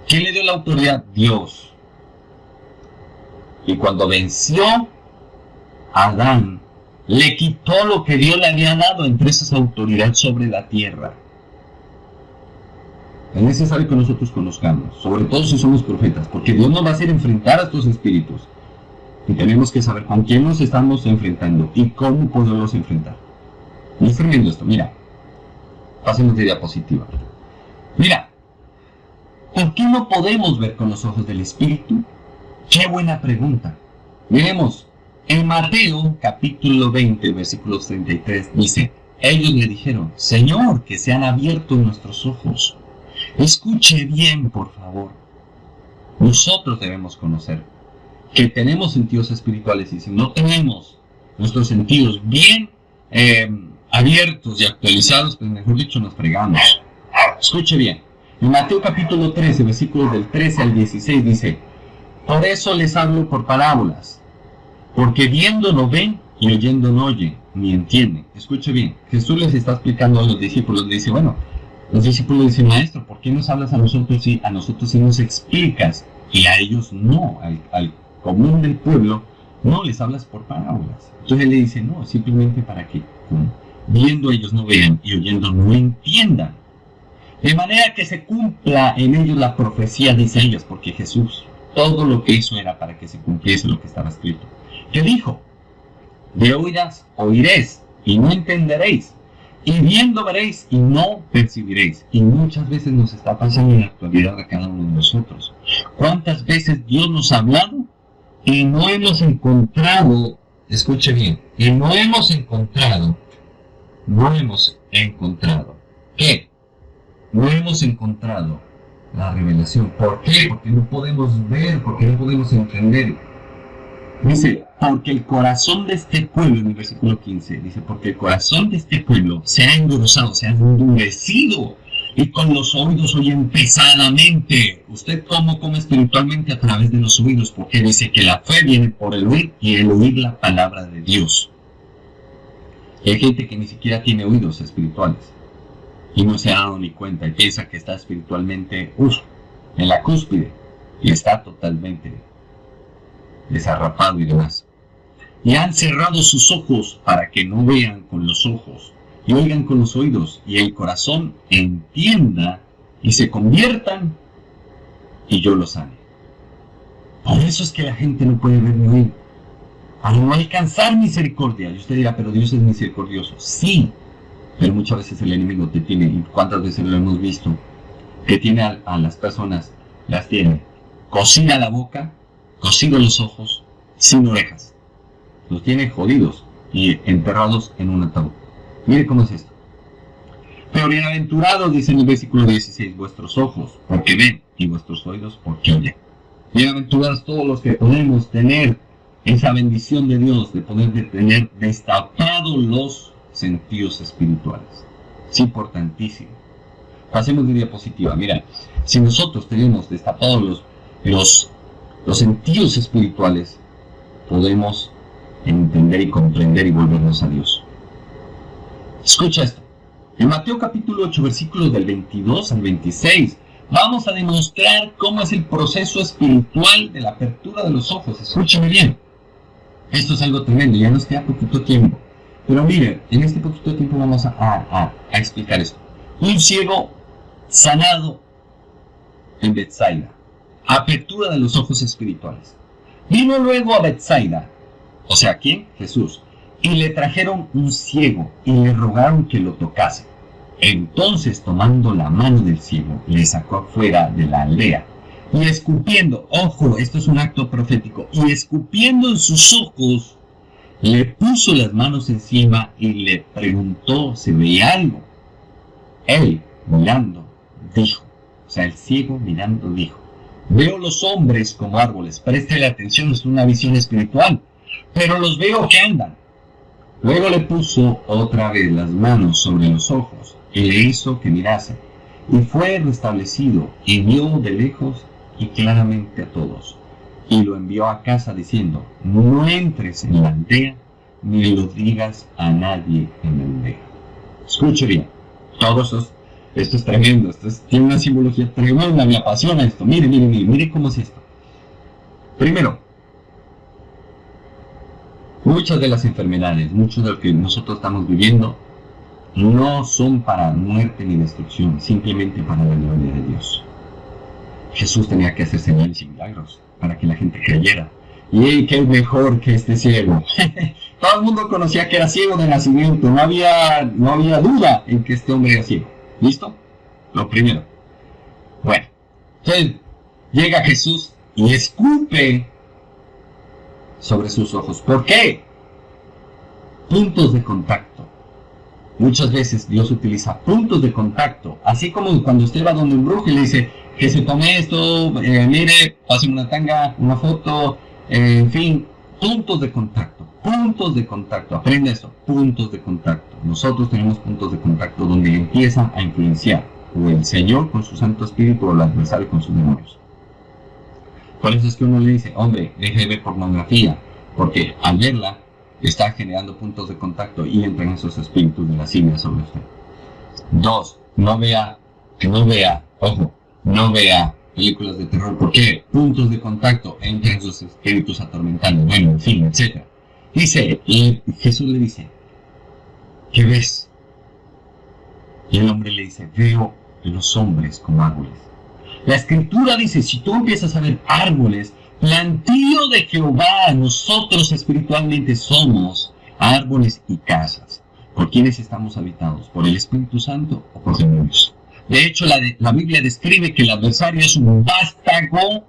[SPEAKER 2] ¿Quién le dio la autoridad? Dios. Y cuando venció a Adán, le quitó lo que Dios le había dado, entre esas autoridades sobre la tierra. Es necesario que nosotros conozcamos, sobre todo si somos profetas, porque Dios nos va a hacer enfrentar a estos espíritus. Y tenemos que saber con quién nos estamos enfrentando y cómo podemos enfrentar. Y es tremendo esto, mira. Pasemos de diapositiva. Mira, ¿por qué no podemos ver con los ojos del Espíritu? ¡Qué buena pregunta! Miremos, en Mateo capítulo 20, versículos 33, dice, ellos le dijeron, Señor, que se han abierto nuestros ojos. Escuche bien, por favor. Nosotros debemos conocer que tenemos sentidos espirituales, y si no tenemos nuestros sentidos bien abiertos y actualizados, pues mejor dicho, nos fregamos. Escuche bien. En Mateo capítulo 13, versículos del 13 al 16 dice, por eso les hablo por parábolas, porque viendo no ven y oyendo no oyen, ni entienden. Escuche bien, Jesús les está explicando a los discípulos, le dice, bueno, los discípulos dicen, maestro, ¿por qué nos hablas a nosotros y a nosotros sí nos explicas? Y a ellos no, al común del pueblo, no les hablas por parábolas. Entonces él le dice, no, simplemente para que viendo ellos no vean y oyendo no entiendan. De manera que se cumpla en ellos la profecía de Isaías, porque Jesús, todo lo que hizo era para que se cumpliese lo que estaba escrito. ¿Qué dijo? De oídas oiréis y no entenderéis, y viendo veréis y no percibiréis. Y muchas veces nos está pasando en la actualidad a cada uno de nosotros. ¿Cuántas veces Dios nos ha hablado y no hemos encontrado, escuche bien, y no hemos encontrado, ¿qué? No hemos encontrado la revelación. ¿Por qué? Porque no podemos ver, porque no podemos entender. Dice, porque el corazón de este pueblo, en el versículo 15, dice, porque el corazón de este pueblo se ha engrosado, se ha endurecido, y con los oídos oyen pesadamente. ¿Usted cómo come espiritualmente? A través de los oídos, porque dice que la fe viene por el oír y el oír la palabra de Dios. Hay gente que ni siquiera tiene oídos espirituales y no se ha dado ni cuenta y piensa que está espiritualmente en la cúspide y está totalmente desarrapado y demás. Y han cerrado sus ojos para que no vean con los ojos y oigan con los oídos y el corazón entienda y se conviertan y yo los sane. Por eso es que la gente no puede ver ni oír, para no alcanzar misericordia. Y usted dirá, pero Dios es misericordioso. Sí, pero muchas veces el enemigo te tiene, y cuántas veces lo hemos visto, que tiene a las personas, las tiene cocida la boca, cocidos los ojos, sin orejas. Los tiene jodidos y enterrados en un ataúd. Mire cómo es esto. Pero bienaventurados, dice en el versículo 16, vuestros ojos porque ven y vuestros oídos porque oyen. Bienaventurados todos los que podemos tener esa bendición de Dios de poder tener destapados los sentidos espirituales. Es importantísimo. Pasemos de diapositiva. Mira, si nosotros tenemos destapados los sentidos espirituales, podemos entender y comprender y volvernos a Dios. Escucha esto. En Mateo capítulo 8, versículos del 22 al 26, vamos a demostrar cómo es el proceso espiritual de la apertura de los ojos. Escúchame bien. Esto es algo tremendo, ya nos queda poquito tiempo. Pero mire, en este poquito tiempo vamos a explicar esto. Un ciego sanado en Betsaida. Apertura de los ojos espirituales. Vino luego a Betsaida, o sea, ¿quién? Jesús. Y le trajeron un ciego y le rogaron que lo tocase. Entonces, tomando la mano del ciego, le sacó afuera de la aldea. Y escupiendo, ojo, esto es un acto profético, y escupiendo en sus ojos, le puso las manos encima y le preguntó si veía algo. Él, mirando, dijo, o sea, el ciego mirando dijo, veo los hombres como árboles. Préstele atención, es una visión espiritual, pero los veo que andan. Luego le puso otra vez las manos sobre los ojos y le hizo que mirase. Y fue restablecido y vio de lejos y claramente a todos. Y lo envió a casa diciendo, no entres en la aldea ni lo digas a nadie en la aldea. Escuche bien, todo esto es tremendo, tiene una simbología tremenda, me apasiona esto. Mire cómo es esto. Primero, muchas de las enfermedades, mucho de lo que nosotros estamos viviendo, no son para muerte ni destrucción, simplemente para la gloria de Dios. Jesús tenía que hacer señales y milagros para que la gente creyera. Y qué mejor que este ciego. Todo el mundo conocía que era ciego de nacimiento, no había duda en que este hombre era ciego. ¿Listo? Lo primero. Bueno, entonces llega Jesús y escupe sobre sus ojos. ¿Por qué? Puntos de contacto. Muchas veces Dios utiliza puntos de contacto, así como cuando usted va donde un brujo y le dice que se tome esto, mire, páseme una tanga, una foto, en fin, puntos de contacto, aprenda esto, puntos de contacto. Nosotros tenemos puntos de contacto donde empiezan a influenciar o el Señor con su Santo Espíritu o el adversario con sus demonios. Por eso es que uno le dice, hombre, deje de ver pornografía, porque al verla está generando puntos de contacto y entran esos espíritus de lascivia sobre usted. 2. No vea películas de terror. ¿Por qué? Puntos de contacto, entran esos espíritus atormentando, bueno, en fin, etc. Dice, y Jesús le dice, ¿qué ves? Y el hombre le dice, veo los hombres como árboles. La Escritura dice, si tú empiezas a ver árboles, plantío de Jehová, nosotros espiritualmente somos árboles y casas. ¿Por quiénes estamos habitados? ¿Por el Espíritu Santo o por demonios? De hecho, la Biblia describe que el adversario es un vástago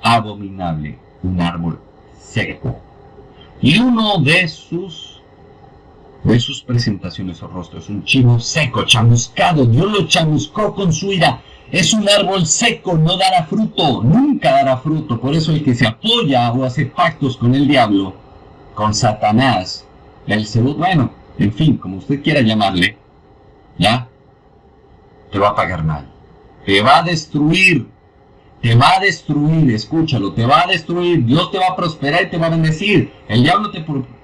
[SPEAKER 2] abominable, un árbol seco. Y uno de sus presentaciones o rostros, un chivo seco, chamuscado. Dios lo chamuscó con su ira. Es un árbol seco, no dará fruto, nunca dará fruto. Por eso el que se apoya o hace pactos con el diablo, con Satanás, Belcebú, bueno, en fin, como usted quiera llamarle, ¿ya? Te va a pagar mal. Te va a destruir, escúchalo, te va a destruir. Dios te va a prosperar y te va a bendecir. El diablo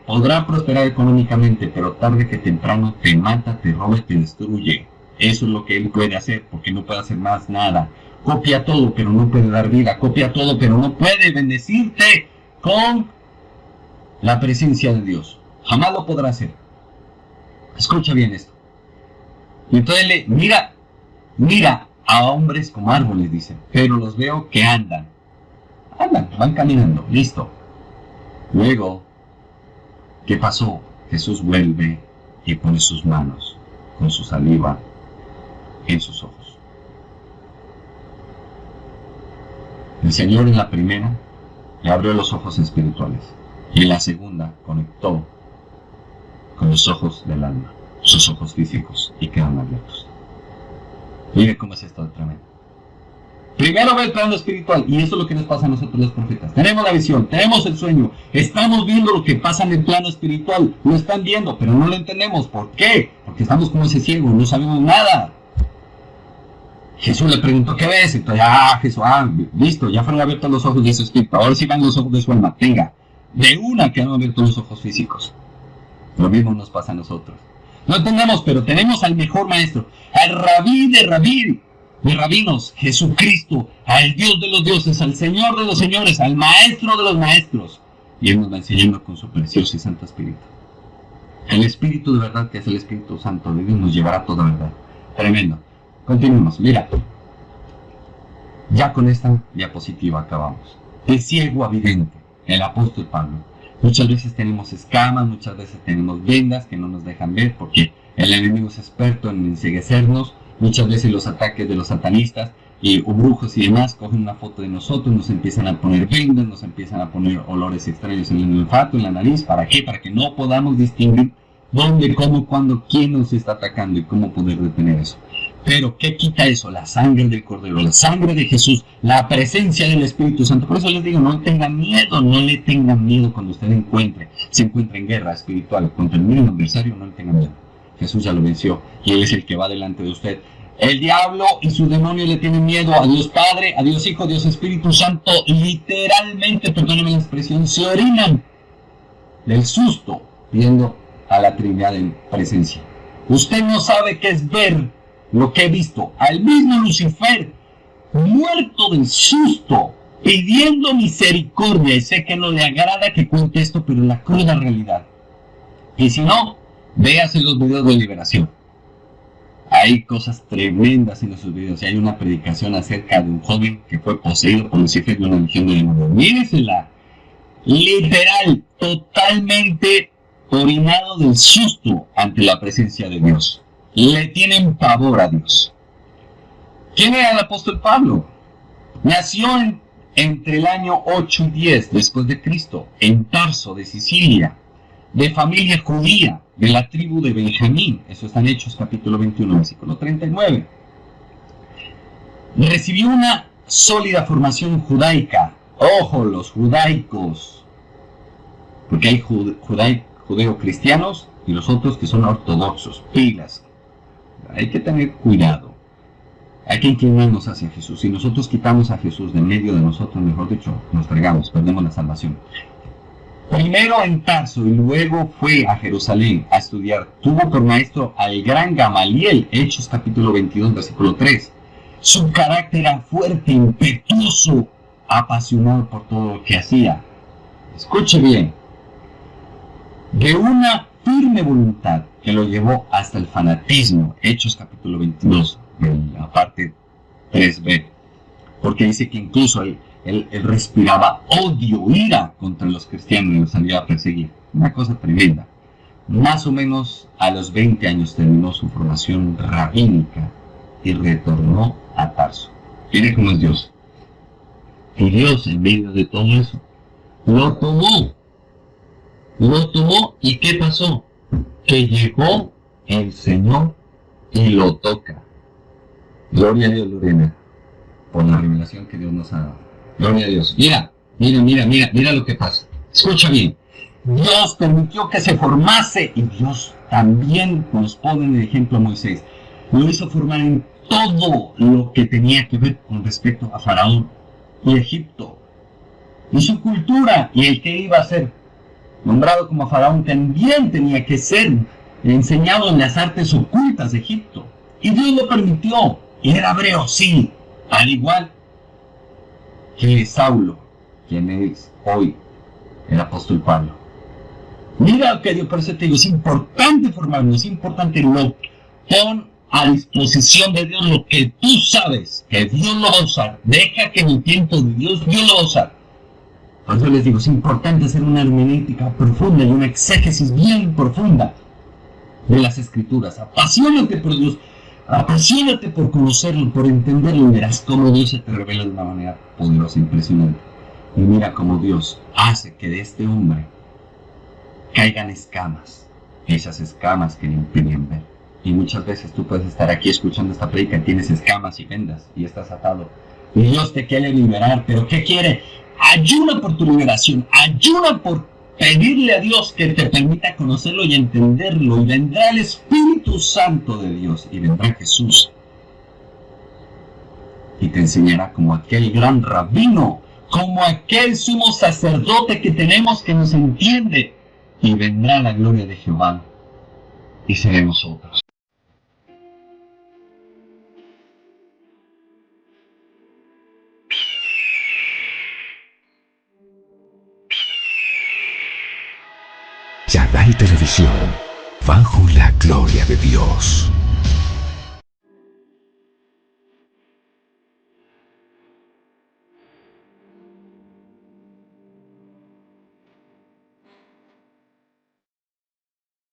[SPEAKER 2] podrá prosperar económicamente, pero tarde que temprano te mata, te roba y te destruye. Eso es lo que él puede hacer, porque no puede hacer más nada. Copia todo, pero no puede dar vida. Copia todo, pero no puede bendecirte con la presencia de Dios. Jamás lo podrá hacer. Escucha bien esto. Y entonces mira a hombres como árboles, dice, pero los veo que andan, van caminando, listo. Luego, ¿qué pasó? Jesús vuelve y pone sus manos con su saliva en sus ojos. El Señor en la primera le abrió los ojos espirituales y en la segunda conectó con los ojos del alma, sus ojos físicos, y quedaron abiertos. Mire cómo es esto de tremendo. Primero ve el plano espiritual, y eso es lo que nos pasa a nosotros los profetas. Tenemos la visión, tenemos el sueño, estamos viendo lo que pasa en el plano espiritual, lo están viendo, pero no lo entendemos. ¿Por qué? Porque estamos como ese ciego, no sabemos nada. Jesús le preguntó, ¿qué ves? Entonces, Jesús, listo, ya fueron abiertos los ojos de su espíritu, ahora sí van los ojos de su alma, tenga. De una quedaron abiertos los ojos físicos. Lo mismo nos pasa a nosotros. No entendemos, pero tenemos al mejor maestro, al rabí de rabinos, Jesucristo, al Dios de los dioses, al Señor de los señores, al maestro de los maestros. Y Él nos va enseñando con su precioso y santo Espíritu. El Espíritu de verdad, que es el Espíritu Santo de Dios, nos llevará a toda verdad. Tremendo. Continuemos. Mira, ya con esta diapositiva acabamos. De ciego a vidente, el apóstol Pablo. Muchas veces tenemos escamas, muchas veces tenemos vendas que no nos dejan ver porque el enemigo es experto en enceguecernos. Muchas veces los ataques de los satanistas o brujos y demás cogen una foto de nosotros, nos empiezan a poner vendas, nos empiezan a poner olores extraños en el olfato, en la nariz. ¿Para qué? Para que no podamos distinguir dónde, cómo, cuándo, quién nos está atacando y cómo poder detener eso. Pero ¿qué quita eso? La sangre del Cordero, la sangre de Jesús, la presencia del Espíritu Santo. Por eso les digo, no tengan miedo, no le tengan miedo cuando usted se encuentre en guerra espiritual contra el mismo adversario, no le tengan miedo. Jesús ya lo venció y Él es el que va delante de usted. El diablo y sus demonios le tienen miedo a Dios Padre, a Dios Hijo, a Dios Espíritu Santo. Literalmente, perdónenme la expresión, se orinan del susto viendo a la Trinidad en presencia. Usted no sabe qué es ver lo que he visto. Al mismo Lucifer, muerto del susto, pidiendo misericordia. Y sé que no le agrada que cuente esto, pero la cruda realidad. Y si no, véase los videos de liberación. Hay cosas tremendas en esos videos. Y hay una predicación acerca de un joven que fue poseído por Lucifer de una legión de demonios. Míresela. Literal, totalmente orinado del susto ante la presencia de Dios. Le tienen pavor a Dios. ¿Quién era el apóstol Pablo? Nació entre el año 8 y 10 después de Cristo, en Tarso de Sicilia, de familia judía, de la tribu de Benjamín. Eso está en Hechos capítulo 21, versículo 39. Recibió una sólida formación judaica. Ojo, los judaicos. Porque hay judeo-cristianos y los otros que son ortodoxos, pilas. Hay que tener cuidado. Hay que inclinarnos hacia Jesús. Si nosotros quitamos a Jesús de medio de nosotros, mejor dicho, nos fregamos, perdemos la salvación. Primero en Tarso y luego fue a Jerusalén a estudiar. Tuvo por maestro al gran Gamaliel, Hechos capítulo 22, versículo 3. Su carácter era fuerte, impetuoso, apasionado por todo lo que hacía. Escuche bien. De una firme voluntad que lo llevó hasta el fanatismo. Hechos capítulo 22, en la parte 3b. Porque dice que incluso él respiraba odio, ira contra los cristianos y los salía a perseguir. Una cosa tremenda. Más o menos a los 20 años terminó su formación rabínica y retornó a Tarso. Mire cómo es Dios. Y Dios, en medio de todo eso, lo tomó y ¿qué pasó? Que llegó el Señor y lo toca. Gloria a Dios, Lorena, por la revelación que Dios nos ha dado. Gloria a Dios. Mira lo que pasa. Escucha bien. Dios permitió que se formase y Dios también nos pone en el ejemplo a Moisés. Lo hizo formar en todo lo que tenía que ver con respecto a Faraón y Egipto y su cultura y el que iba a ser. nombrado como faraón, también tenía que ser enseñado en las artes ocultas de Egipto. Y Dios lo permitió. Y era hebreo, sí, al igual que Saulo, quien es hoy el apóstol Pablo. Mira lo que Dios, por eso te digo, es importante formarnos, es importante pon a disposición de Dios lo que tú sabes, que Dios lo va a usar. Deja que en el tiempo de Dios lo va a usar. Por eso les digo, es importante hacer una hermenéutica profunda y una exégesis bien profunda de las Escrituras. Apasionate por Dios, apasionate por conocerlo, por entenderlo, y verás cómo Dios se te revela de una manera poderosa, impresionante. Y mira cómo Dios hace que de este hombre caigan escamas, esas escamas que le impiden ver. Y muchas veces tú puedes estar aquí escuchando esta predica y tienes escamas y vendas y estás atado. Y Dios te quiere liberar, pero ¿qué quiere? Ayuna por tu liberación, ayuna por pedirle a Dios que te permita conocerlo y entenderlo. Y vendrá el Espíritu Santo de Dios y vendrá Jesús. Y te enseñará como aquel gran rabino, como aquel sumo sacerdote que tenemos que nos entiende. Y vendrá la gloria de Jehová y seremos otros.
[SPEAKER 1] Shaddai Televisión, bajo la gloria de Dios.